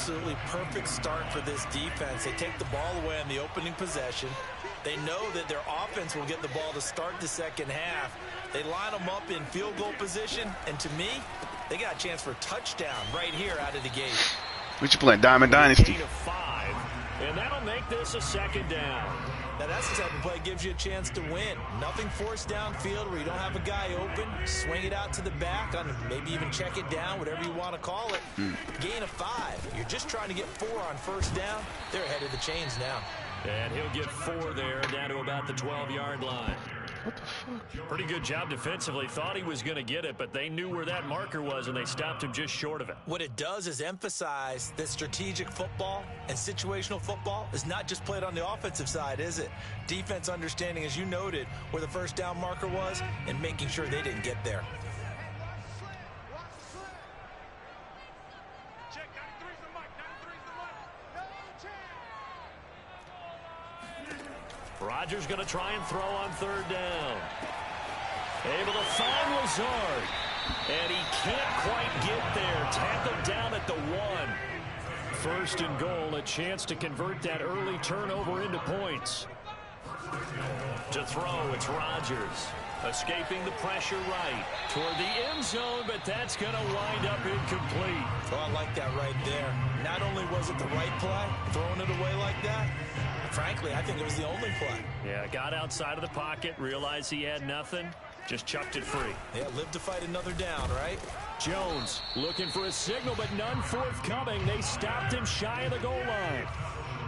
absolutely perfect start for this defense. They take the ball away on the opening possession. They know that their offense will get the ball to start the second half. They line them up in field goal position, and to me, they got a chance for a touchdown right here out of the gate. We should play Diamond Dynasty. Gain of 5, and that'll make this a second down. Now that's the type of play that gives you a chance to win. Nothing forced downfield where you don't have a guy open. Swing it out to the back, on maybe even check it down, whatever you want to call it. Gain of 5. You're just trying to get 4 on first down. They're ahead of the chains now. And he'll get 4 there, down to about the 12-yard line. What the fuck? Pretty good job defensively. Thought he was going to get it, but they knew where that marker was, and they stopped him just short of it. What it does is emphasize that strategic football and situational football is not just played on the offensive side, is it? Defense understanding, as you noted, where the first down marker was and making sure they didn't get there. Rodgers going to try and throw on third down. Able to find Lazard. And he can't quite get there. Tackled down at the 1. First and goal, a chance to convert that early turnover into points. To throw, it's Rodgers. Escaping the pressure right toward the end zone, but that's going to wind up incomplete. Oh, I like that right there. Not only was it the right play, throwing it away like that, frankly, I think it was the only play. Yeah, got outside of the pocket, realized he had nothing, just chucked it free. Yeah, live to fight another down, right? Jones looking for a signal, but none forthcoming. They stopped him shy of the goal line.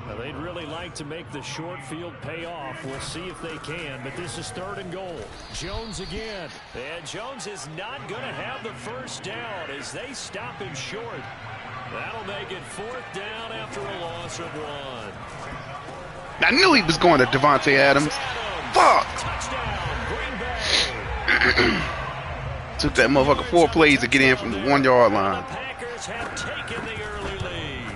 Now, they'd really like to make the short field pay off. We'll see if they can, but this is third and goal. Jones again. And Jones is not going to have the first down as they stop him short. That'll make it 4th down after a loss of 1. I knew he was going to Devontae Adams. Fuck! Touchdown, Green Bay. Took that motherfucker 4 plays to get in from the 1-yard The line. Packers have taken the early lead.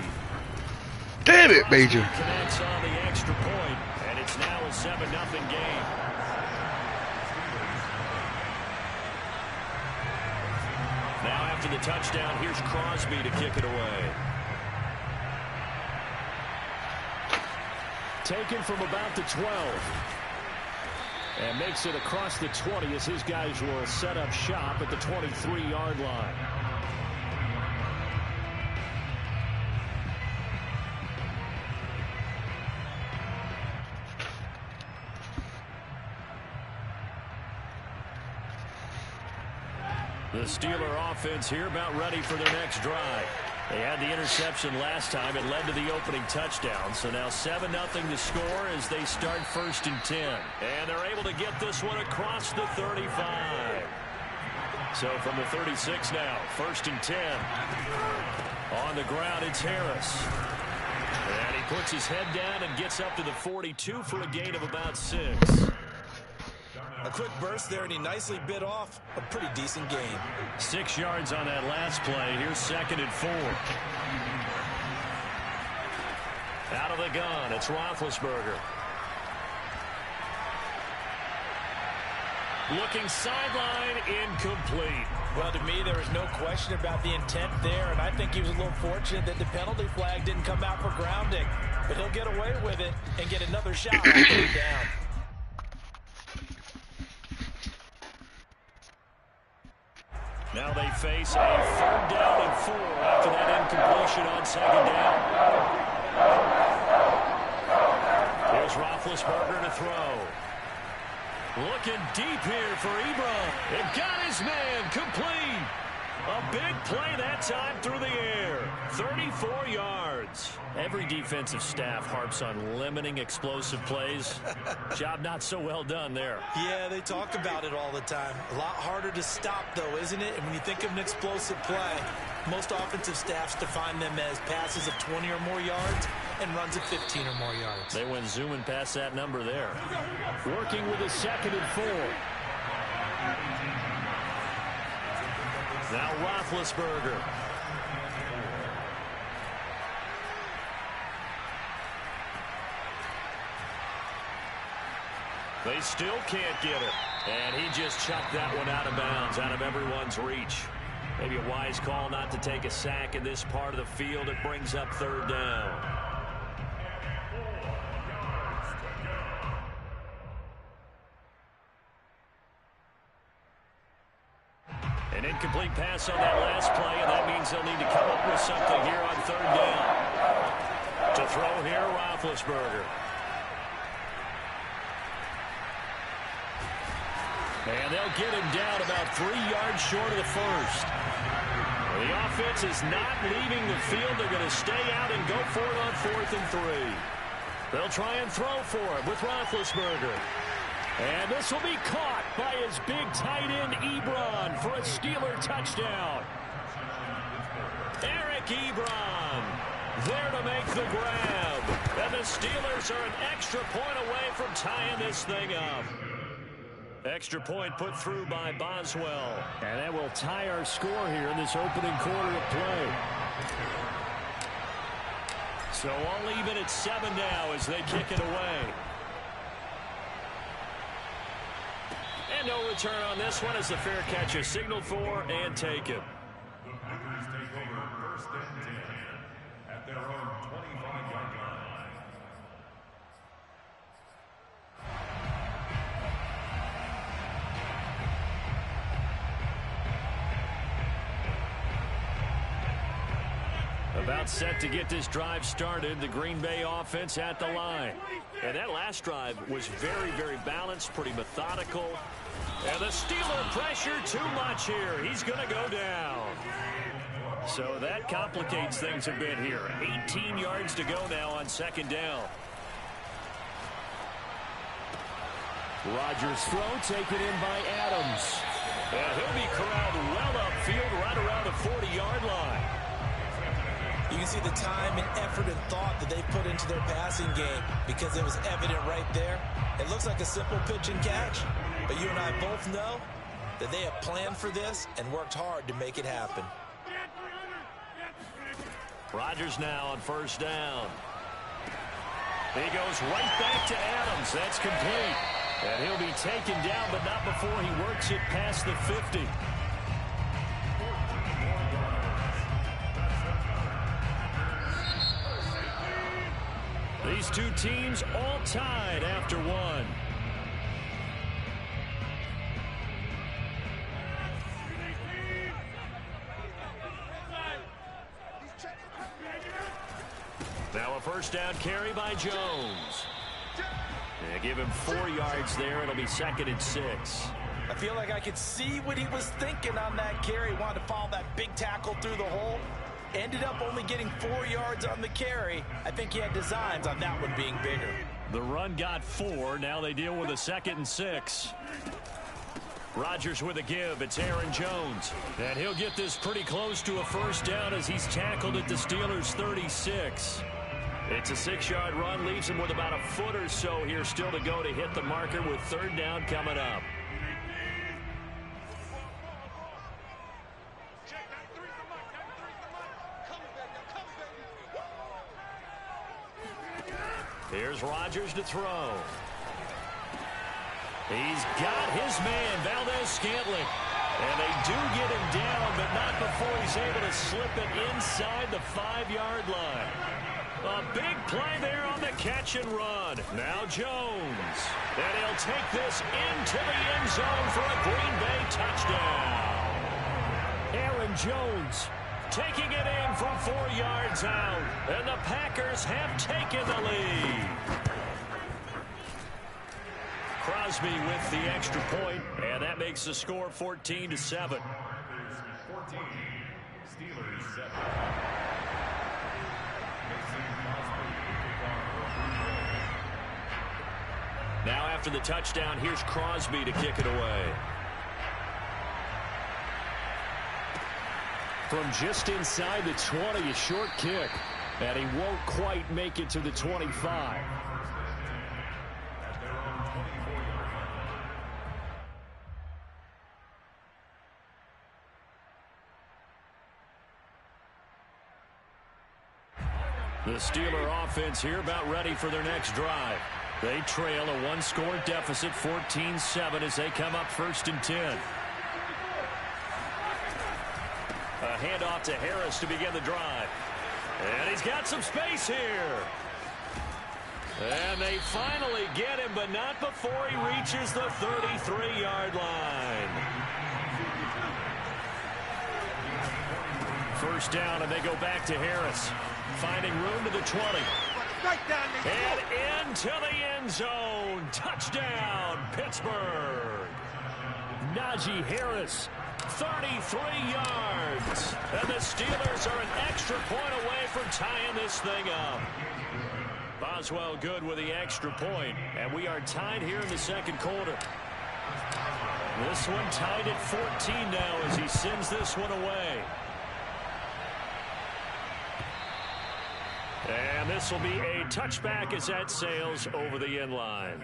Damn it, Major. Connects on the extra point, and it's now a 7-0 game. Now after the touchdown, here's Crosby to kick it away. Taken from about the 12. And makes it across the 20 as his guys will set up shop at the 23-yard line. The Steeler offense here about ready for their next drive. They had the interception last time. It led to the opening touchdown. So now 7-0 to score as they start 1st and 10. And they're able to get this one across the 35. So from the 36 now, 1st and 10. On the ground, it's Harris. And he puts his head down and gets up to the 42 for a gain of about 6. A quick burst there, and he nicely bit off a pretty decent gain. 6 yards on that last play. Here's 2nd and 4. Out of the gun, it's Roethlisberger. Looking sideline, incomplete. Well, to me, there was no question about the intent there, and I think he was a little fortunate that the penalty flag didn't come out for grounding. But he'll get away with it and get another shot to get it down. Now they face a 3rd down and 4 after that incompletion on 2nd down. Here's Roethlisberger to throw. Looking deep here for Ebron. It got his man complete. A big play that time through the air. 34 yards. Every defensive staff harps on limiting explosive plays. Job not so well done there. Yeah, they talk about it all the time. A lot harder to stop, though, isn't it? And when you think of an explosive play, most offensive staffs define them as passes of 20 or more yards and runs of 15 or more yards. They went zooming past that number there. Working with a 2nd and 4. Now Roethlisberger. They still can't get it. And he just chucked that one out of bounds, out of everyone's reach. Maybe a wise call not to take a sack in this part of the field. It brings up third down. An incomplete pass on that last play, and that means they'll need to come up with something here on third down. To throw here, Roethlisberger. And they'll get him down about 3 yards short of the first. The offense is not leaving the field. They're going to stay out and go for it on 4th and 3. They'll try and throw for it with Roethlisberger. And this will be caught by his big tight end, Ebron, for a Steeler touchdown. Eric Ebron there to make the grab. And the Steelers are an extra point away from tying this thing up. Extra point put through by Boswell. And that will tie our score here in this opening quarter of play. So all even at 7 now as they kick it away. And no return on this one as the fair catch is signaled for and taken. The Packers take over 1st and 10 at their own 25-yard line. About set to get this drive started, the Green Bay offense at the line. And that last drive was very, very balanced, pretty methodical. And the Steeler pressure too much here. He's going to go down. So that complicates things a bit here. 18 yards to go now on 2nd down. Rodgers' throw taken in by Adams. And he'll be corralled well upfield right around the 40-yard line. You can see the time and effort and thought that they put into their passing game because it was evident right there. It looks like a simple pitch and catch, but you and I both know that they have planned for this and worked hard to make it happen. Rodgers now on 1st down. He goes right back to Adams. That's complete. And he'll be taken down, but not before he works it past the 50. These two teams all tied after one. Now a 1st down carry by Jones. They give him 4 yards there. It'll be 2nd and 6. I feel like I could see what he was thinking on that carry. He wanted to follow that big tackle through the hole. Ended up only getting 4 yards on the carry. I think he had designs on that one being bigger. The run got 4. Now they deal with a 2nd and 6. Rodgers with a give. It's Aaron Jones. And he'll get this pretty close to a 1st down as he's tackled at the Steelers' 36. It's a 6-yard run. Leaves him with about a foot or so here still to go to hit the marker with 3rd down coming up. Here's Rodgers to throw. He's got his man, Valdez-Scantling. And they do get him down, but not before he's able to slip it inside the 5-yard line. A big play there on the catch and run. Now Jones. And he'll take this into the end zone for a Green Bay touchdown. Aaron Jones taking it in from 4 yards out. And the Packers have taken the lead. Crosby with the extra point, and that makes the score 14-7. 14, Steelers 7. Now after the touchdown, here's Crosby to kick it away. From just inside the 20, a short kick. And he won't quite make it to the 25. The Steeler offense here about ready for their next drive. They trail a 1-score deficit, 14-7, as they come up 1st and 10. handoff to Harris to begin the drive. And he's got some space here. And they finally get him, but not before he reaches the 33-yard line. First down, and they go back to Harris. Finding room to the 20. And into the end zone. Touchdown, Pittsburgh. Najee Harris, 33 yards. And the Steelers are an extra point away from tying this thing up. Boswell good with the extra point, and we are tied here in the second quarter. This one tied at 14 now as he sends this one away. And this will be a touchback as that sails over the end line.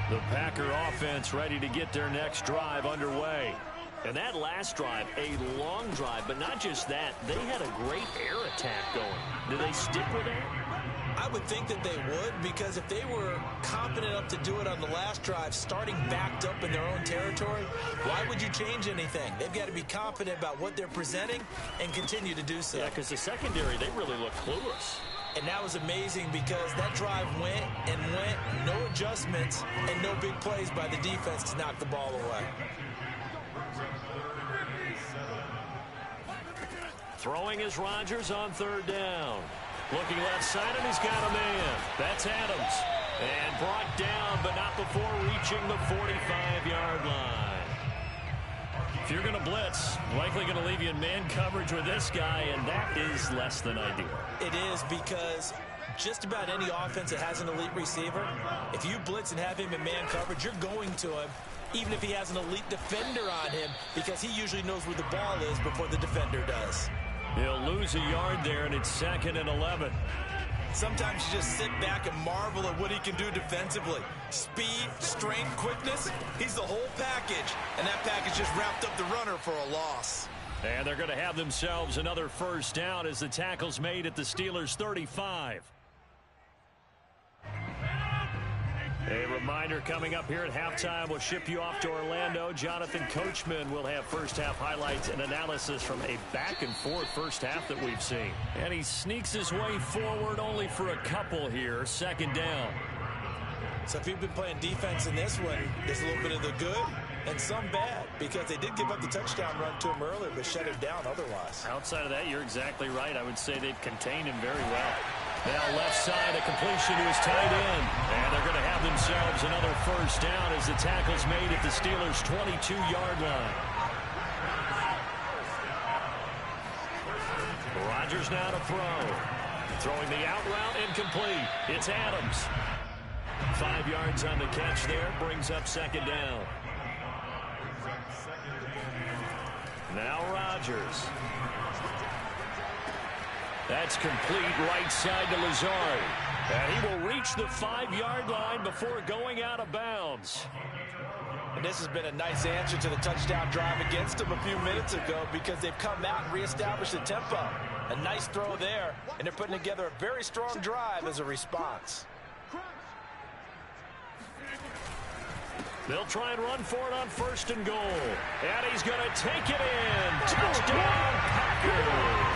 The Packer offense ready to get their next drive underway. And that last drive, a long drive, but not just that. They had a great air attack going. Do they stick with that? I would think that they would, because if they were confident enough to do it on the last drive, starting backed up in their own territory, why would you change anything? They've got to be confident about what they're presenting and continue to do so. Yeah, because the secondary, they really look clueless. And that was amazing because that drive went and went, no adjustments, and no big plays by the defense to knock the ball away. Throwing is Rodgers on third down. Looking left side, and he's got a man. That's Adams. And brought down, but not before reaching the 45-yard line. If you're going to blitz, likely going to leave you in man coverage with this guy, and that is less than ideal. It is, because just about any offense that has an elite receiver, if you blitz and have him in man coverage, you're going to him, even if he has an elite defender on him, because he usually knows where the ball is before the defender does. He'll lose a yard there, and it's 2nd and 11. Sometimes you just sit back and marvel at what he can do defensively. Speed, strength, quickness, he's the whole package. And that package just wrapped up the runner for a loss. And they're going to have themselves another first down as the tackle's made at the Steelers' 35. A reminder coming up here at halftime, we'll ship you off to Orlando. Jonathan Coachman will have first-half highlights and analysis from a back-and-forth first half that we've seen. And he sneaks his way forward only for a couple here. 2nd down. So if you've been playing defense in this one, there's a little bit of the good and some bad, because they did give up the touchdown run to him earlier, but shut him down otherwise. Outside of that, you're exactly right. I would say they've contained him very well. Now left side, a completion to his tight end. And they're going to have themselves another first down as the tackle's made at the Steelers' 22-yard line. Rodgers now to throw. Throwing the out route, incomplete. It's Adams. 5 yards on the catch there, brings up 2nd down. Now Rodgers. That's complete right side to Lazard. And he will reach the 5-yard line before going out of bounds. And this has been a nice answer to the touchdown drive against them a few minutes ago, because they've come out and reestablished the tempo. A nice throw there, and they're putting together a very strong drive as a response. They'll try and run for it on 1st and goal. And he's going to take it in. Touchdown, Packers.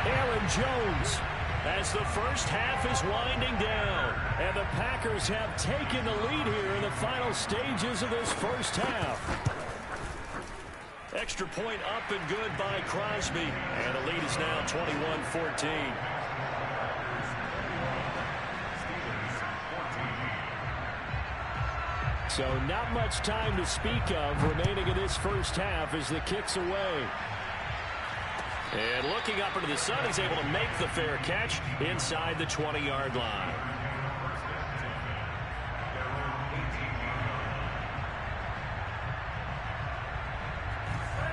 Aaron Jones, as the first half is winding down, and the Packers have taken the lead here in the final stages of this first half. Extra point up and good by Crosby, and the lead is now 21-14. So not much time to speak of remaining in this first half as the kick's away. And looking up into the sun, he's able to make the fair catch inside the 20-yard line.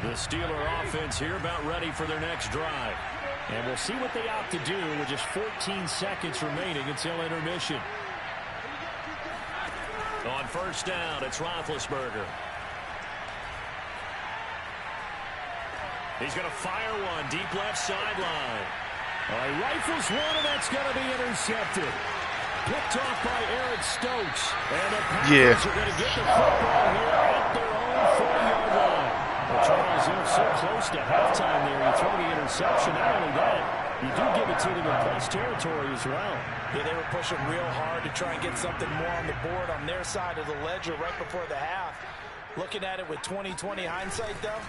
The Steeler offense here about ready for their next drive. And we'll see what they opt to do with just 14 seconds remaining until intermission. On 1st down, it's Roethlisberger. He's going to fire one deep left sideline. Rifles one, and that's going to be intercepted. Picked off by Eric Stokes. And the Packers are going to get the football here at their own 40-yard line. Well, Charles, you're so close to halftime there. You throw the interception. Not only that, you do give it to them in plus territory as well. Yeah, they were pushing real hard to try and get something more on the board on their side of the ledger right before the half. Looking at it with 20/20 hindsight, though,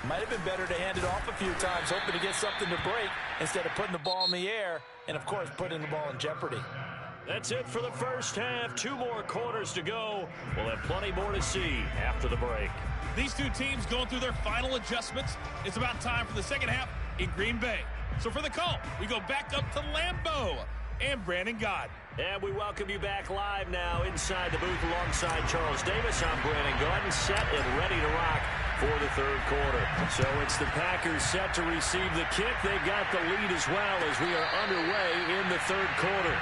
might have been better to hand it off a few times, hoping to get something to break instead of putting the ball in the air and, of course, putting the ball in jeopardy. That's it for the first half. 2 more quarters to go. We'll have plenty more to see after the break. These two teams going through their final adjustments. It's about time for the second half in Green Bay. So for the call, we go back up to Lambeau and Brandon Gott. And we welcome you back live now inside the booth alongside Charles Davis. I'm Brandon Gott, set and ready to rock for the third quarter. So it's the Packers set to receive the kick. They got the lead as well as we are underway in the third quarter.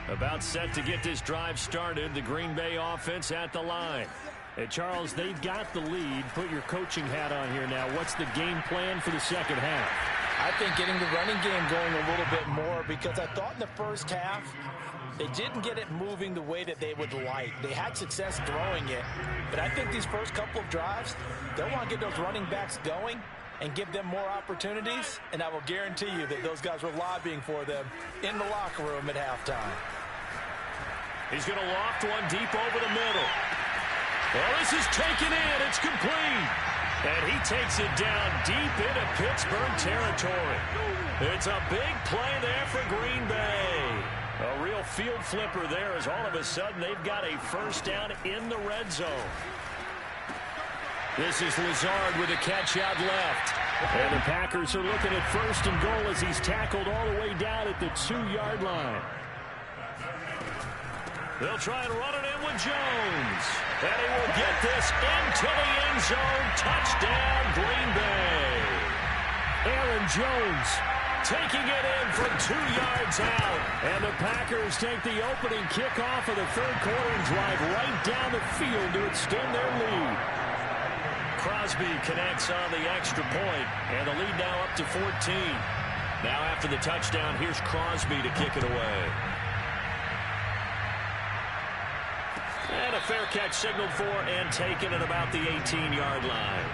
About set to get this drive started. The Green Bay offense at the line. Hey, Charles, they've got the lead. Put your coaching hat on here now. What's the game plan for the second half? I think getting the running game going a little bit more, because I thought in the first half they didn't get it moving the way that they would like. They had success throwing it, but I think these first couple of drives, they'll want to get those running backs going and give them more opportunities, and I will guarantee you that those guys were lobbying for them in the locker room at halftime. He's going to loft one deep over the middle. Well, this is taken in. It's complete. And he takes it down deep into Pittsburgh territory. It's a big play there for Green Bay. A real field flipper there, as all of a sudden they've got a first down in the red zone. This is Lazard with a catch out left. And the Packers are looking at first and goal as he's tackled all the way down at the 2-yard line. They'll try and run it in with Jones. And he will get this into the end zone. Touchdown, Green Bay. Aaron Jones taking it in from 2 yards out. And the Packers take the opening kickoff of the third quarter and drive right down the field to extend their lead. Crosby connects on the extra point, and the lead now up to 14. Now after the touchdown, here's Crosby to kick it away. And a fair catch signaled for and taken at about the 18-yard line.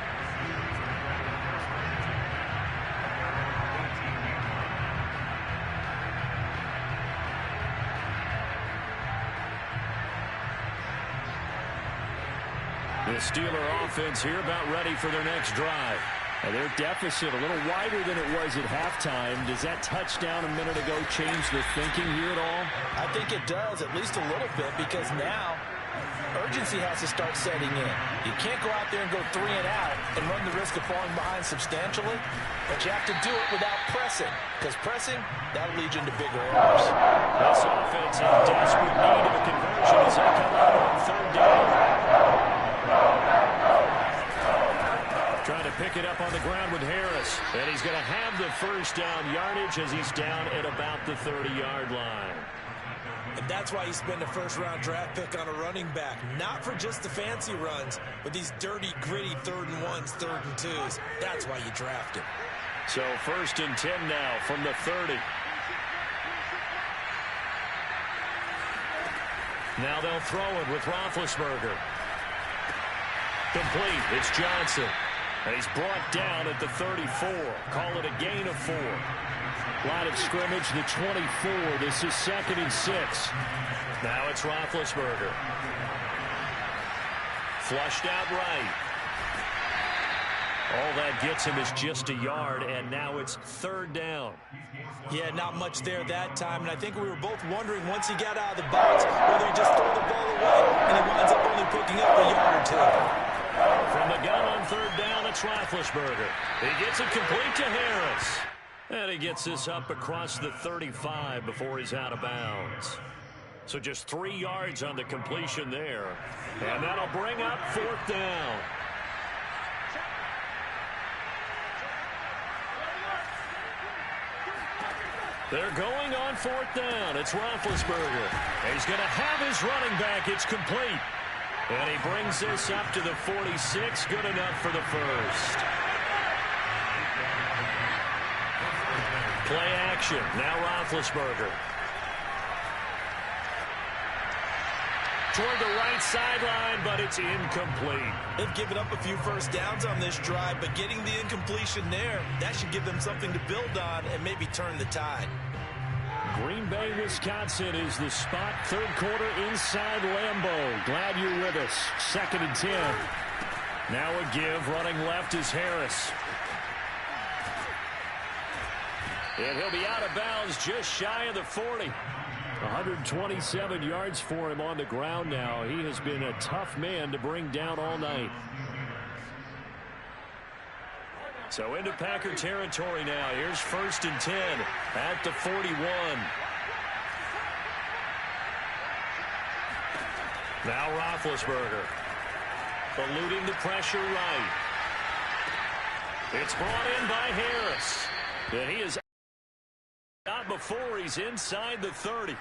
The Steeler offense here about ready for their next drive. And their deficit a little wider than it was at halftime. Does that touchdown a minute ago change the thinking here at all? I think it does, at least a little bit, because now urgency has to start setting in. You can't go out there and go 3 and out and run the risk of falling behind substantially, but you have to do it without pressing, because pressing, that'll lead you into bigger errors. This offense in desperate need of a conversion as they come out on third down. Trying to pick it up on the ground with Harris. And he's going to have the first down yardage as he's down at about the 30-yard line. And that's why you spend a first-round draft pick on a running back. Not for just the fancy runs, but these dirty, gritty 3rd and 1s, 3rd and 2s. That's why you draft him. So 1st and 10 now from the 30. Now they'll throw it with Roethlisberger. Complete. It's Johnson. And he's brought down at the 34. Call it a gain of 4. Line of scrimmage, the 24. This is 2nd and 6. Now it's Roethlisberger. Flushed out right. All that gets him is just a yard, and now it's 3rd down. Yeah, not much there that time, and I think we were both wondering once he got out of the box whether he just threw the ball away and he winds up only picking up a yard or 2. From the gun on 3rd down, it's Roethlisberger. He gets it complete to Harris. And he gets this up across the 35 before he's out of bounds. So just 3 yards on the completion there. And that'll bring up 4th down. They're going on fourth down. It's Roethlisberger. He's going to have his running back. It's complete. And he brings this up to the 46. Good enough for the first. Play action. Now Roethlisberger. Toward the right sideline, but it's incomplete. They've given up a few first downs on this drive, but getting the incompletion there, that should give them something to build on and maybe turn the tide. Green Bay, Wisconsin is the spot. Third quarter inside Lambeau. Glad you're with us. 2nd and 10. Now a give. Running left is Harris. And he'll be out of bounds just shy of the 40. 127 yards for him on the ground now. He has been a tough man to bring down all night. So into Packer territory now. Here's 1st and 10 at the 41. Now Roethlisberger. Eluding the pressure right. It's brought in by Harris. And he is out before he's inside the 30.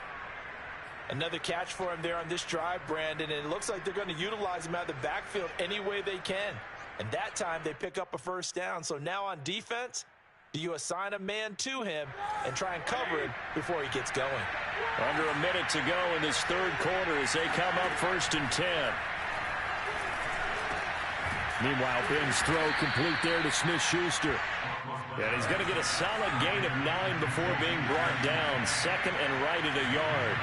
Another catch for him there on this drive, Brandon, and it looks like they're going to utilize him out of the backfield any way they can. And that time they pick up a first down. So now on defense, do you assign a man to him and try and cover him before he gets going? Under a minute to go in this third quarter as they come up 1st and 10. Meanwhile, Ben's throw complete there to Smith-Schuster. And he's going to get a solid gain of 9 before being brought down. 2nd and right at a yard.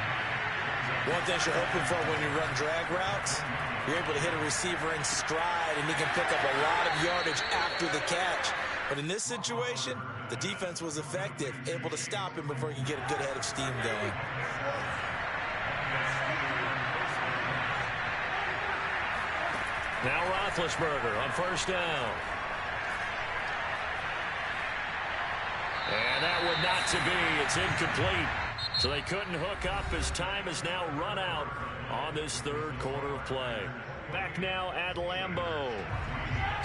One thing you're hoping for when you run drag routes, you're able to hit a receiver in stride, and he can pick up a lot of yardage after the catch. But in this situation, the defense was effective, able to stop him before he can get a good head of steam going. Now Roethlisberger on 1st down. And that would not to be. It's incomplete. So they couldn't hook up as time has now run out on this third quarter of play. Back now at Lambeau.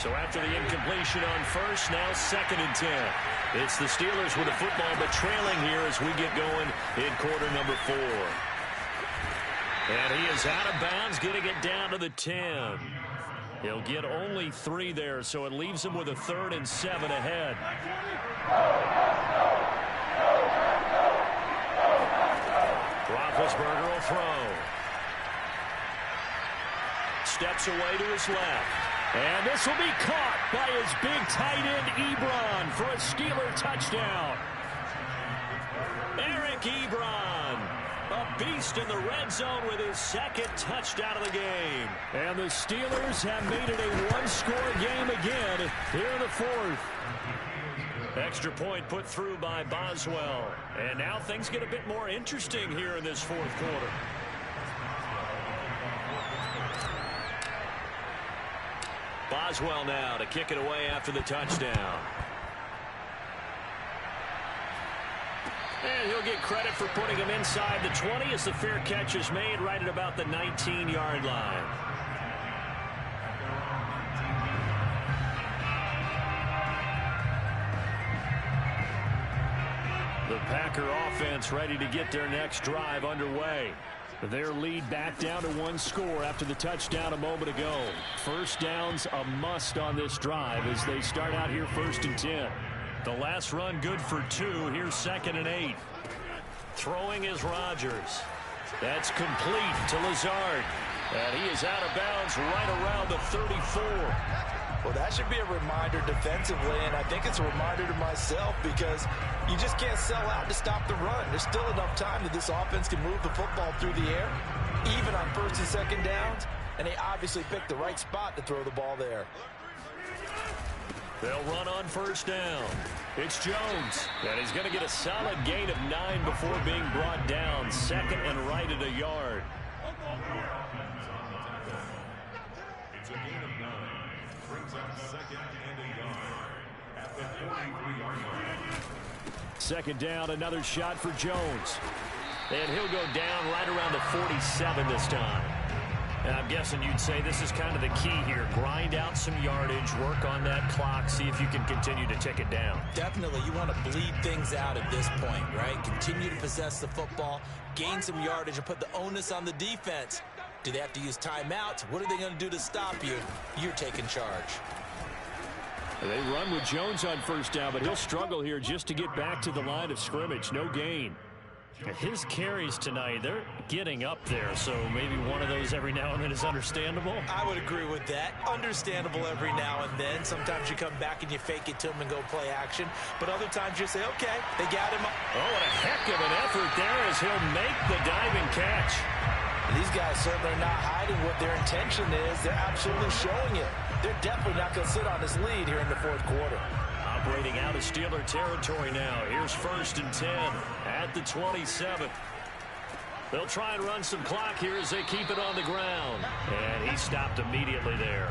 So after the incompletion on 1st, now 2nd and 10. It's the Steelers with the football, but trailing here as we get going in quarter number 4. And he is out of bounds, getting it down to the 10. He'll get only 3 there, so it leaves him with a 3rd and 7 ahead. Roethlisberger will throw. Steps away to his left. And this will be caught by his big tight end, Ebron, for a Steeler touchdown. Eric Ebron, a beast in the red zone with his 2nd touchdown of the game. And the Steelers have made it a one-score game again here in the 4th. Extra point put through by Boswell. And now things get a bit more interesting here in this 4th quarter. Boswell now to kick it away after the touchdown. And he'll get credit for putting him inside the 20 as the fair catch is made right at about the 19-yard line. The Packer offense ready to get their next drive underway. Their lead back down to 1 score after the touchdown a moment ago. First down's a must on this drive as they start out here 1st and 10. The last run good for 2. Here's 2nd and 8. Throwing is Rodgers. That's complete to Lazard. And he is out of bounds right around the 34. Well, that should be a reminder defensively, and I think it's a reminder to myself because you just can't sell out to stop the run. There's still enough time that this offense can move the football through the air, even on 1st and 2nd downs, and they obviously picked the right spot to throw the ball there. They'll run on 1st down. It's Jones, and he's going to get a solid gain of 9 before being brought down. 2nd and right at a yard. It's a gain of 9. Brings up 2nd and a yard at the 43-yard line. 2nd down, another shot for Jones. And he'll go down right around the 47 this time. And I'm guessing you'd say this is kind of the key here. Grind out some yardage, work on that clock, see if you can continue to tick it down. Definitely. You want to bleed things out at this point, right? Continue to possess the football, gain some yardage, and put the onus on the defense. Do they have to use timeouts? What are they going to do to stop you? You're taking charge. They run with Jones on first down, but he'll struggle here just to get back to the line of scrimmage. No gain. His carries tonight, they're getting up there, so maybe one of those every now and then is understandable. I would agree with that. Understandable every now and then. Sometimes you come back and you fake it to him and go play action. But other times you say, okay, they got him. Oh, what a heck of an effort there as he'll make the diving catch. And these guys certainly not hiding what their intention is. They're absolutely showing it. They're definitely not going to sit on this lead here in the fourth quarter. Operating out of Steeler territory now. Here's 1st and 10 at the 27. They'll try and run some clock here as they keep it on the ground. And he stopped immediately there.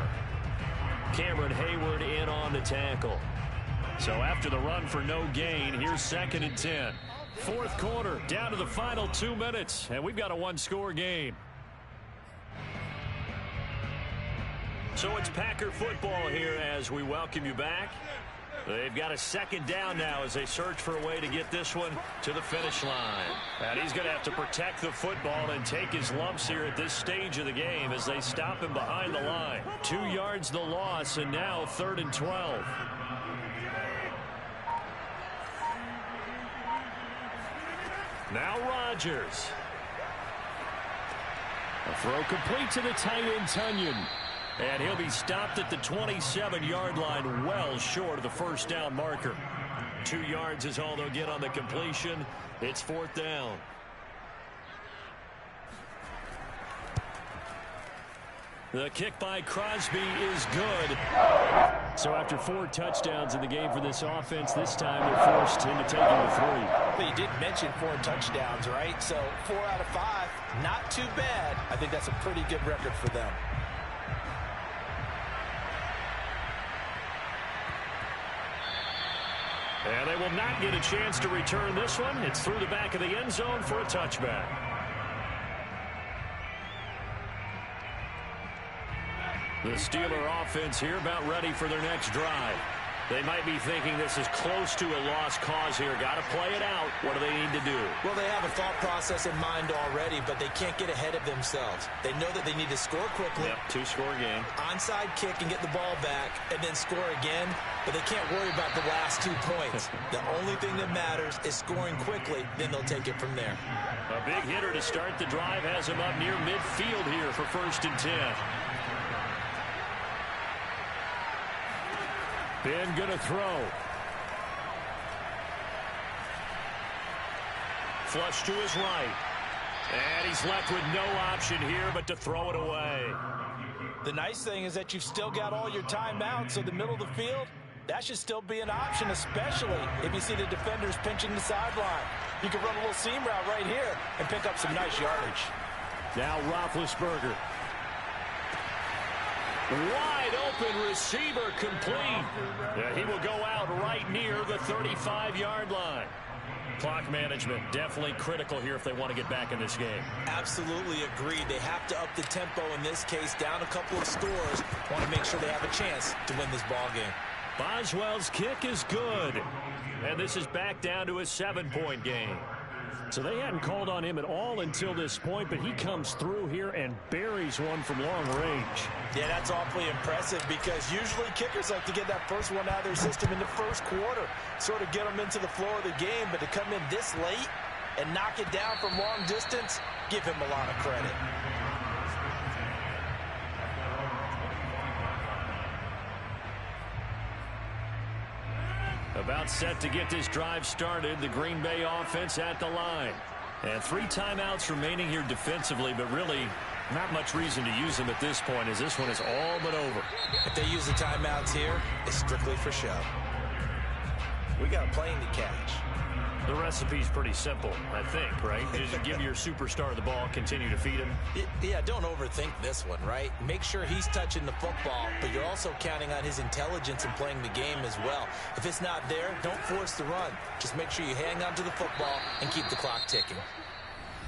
Cameron Hayward in on the tackle. So after the run for no gain, here's 2nd and 10. Fourth quarter, down to the final 2 minutes. And we've got a one-score game. So it's Packer football here as we welcome you back. They've got a 2nd down now as they search for a way to get this one to the finish line. And he's going to have to protect the football and take his lumps here at this stage of the game as they stop him behind the line. 2 yards the loss, and now 3rd and 12. Now Rodgers. A throw complete to the tight end, Tunyon. And he'll be stopped at the 27-yard line, well short of the first down marker. 2 yards is all they'll get on the completion. It's 4th down. The kick by Crosby is good. So after 4 touchdowns in the game for this offense, this time they're forced into taking the 3. But you did mention 4 touchdowns, right? So 4 out of 5, not too bad. I think that's a pretty good record for them. And they will not get a chance to return this one. It's through the back of the end zone for a touchback. The Steeler offense here about ready for their next drive. They might be thinking this is close to a lost cause here. Got to play it out. What do they need to do? Well, they have a thought process in mind already, but they can't get ahead of themselves. They know that they need to score quickly. Yep, 2-score game. Onside kick and get the ball back and then score again, but they can't worry about the last 2 points. The only thing that matters is scoring quickly, then they'll take it from there. A big hitter to start the drive has him up near midfield here for 1st and 10. Ben gonna throw. Flush to his right. And he's left with no option here but to throw it away. The nice thing is that you've still got all your timeouts, so the middle of the field, that should still be an option, especially if you see the defenders pinching the sideline. You can run a little seam route right here and pick up some nice yardage. Now Roethlisberger. Wide open receiver complete. Yeah, he will go out right near the 35-yard line. Clock management definitely critical here if they want to get back in this game. Absolutely agreed. They have to up the tempo in this case, down a couple of scores. Want to make sure they have a chance to win this ball game. Boswell's kick is good. And this is back down to a 7-point game. So they hadn't called on him at all until this point, but he comes through here and buries one from long range. Yeah, that's awfully impressive because usually kickers like to get that first one out of their system in the first quarter, sort of get them into the flow of the game, but to come in this late and knock it down from long distance, give him a lot of credit. About set to get this drive started, the Green Bay offense at the line. And 3 timeouts remaining here defensively, but really not much reason to use them at this point as this one is all but over. If they use the timeouts here, it's strictly for show. We got a plane to catch. The recipe's pretty simple, I think, right? Just give your superstar the ball, continue to feed him. Yeah, don't overthink this one, right? Make sure he's touching the football, but you're also counting on his intelligence in playing the game as well. If it's not there, don't force the run. Just make sure you hang on to the football and keep the clock ticking.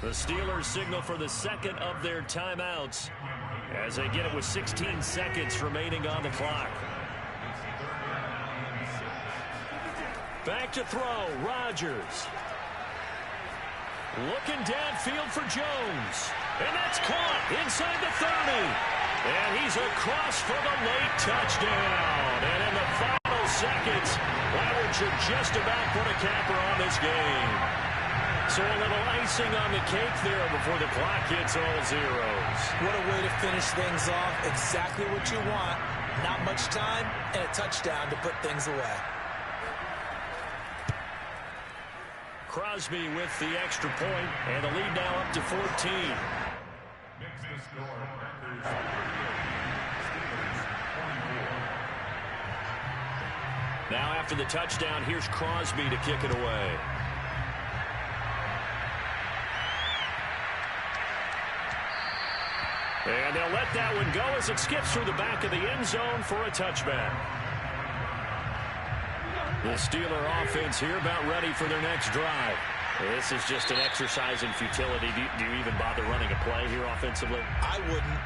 The Steelers signal for the second of their timeouts. as they get it with 16 seconds remaining on the clock. Back to throw, Rodgers. Looking downfield for Jones. And that's caught inside the 30. And he's across for the late touchdown. And in the final seconds, Pirates should just about put a capper on this game. So a little icing on the cake there before the clock hits all zeros. What a way to finish things off. Exactly what you want. Not much time and a touchdown to put things away. Crosby with the extra point, and the lead now up to 14. Makes the score Packers 38, Steelers 24. Now after the touchdown, here's Crosby to kick it away. And they'll let that one go as it skips through the back of the end zone for a touchback. The Steeler offense here about ready for their next drive. This is just an exercise in futility. Do you even bother running a play here offensively? I wouldn't,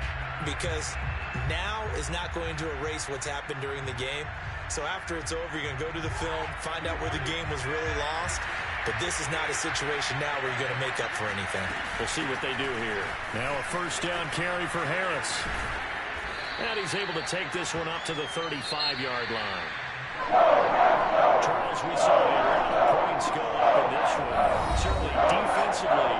because now is not going to erase what's happened during the game. So after it's over, you're going to go to the film, find out where the game was really lost. But this is not a situation now where you're going to make up for anything. We'll see what they do here. Now a first down carry for Harris. And he's able to take this one up to the 35-yard line. Charles, we saw a lot of points go up in this one. Certainly defensively,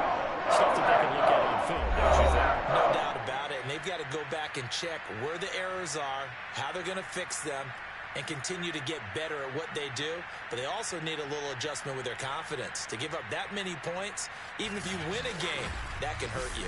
stuff that they can look at on film, don't you think? No doubt about it. And they've got to go back and check where the errors are, how they're going to fix them, and continue to get better at what they do. But they also need a little adjustment with their confidence. To give up that many points, even if you win a game, that can hurt you.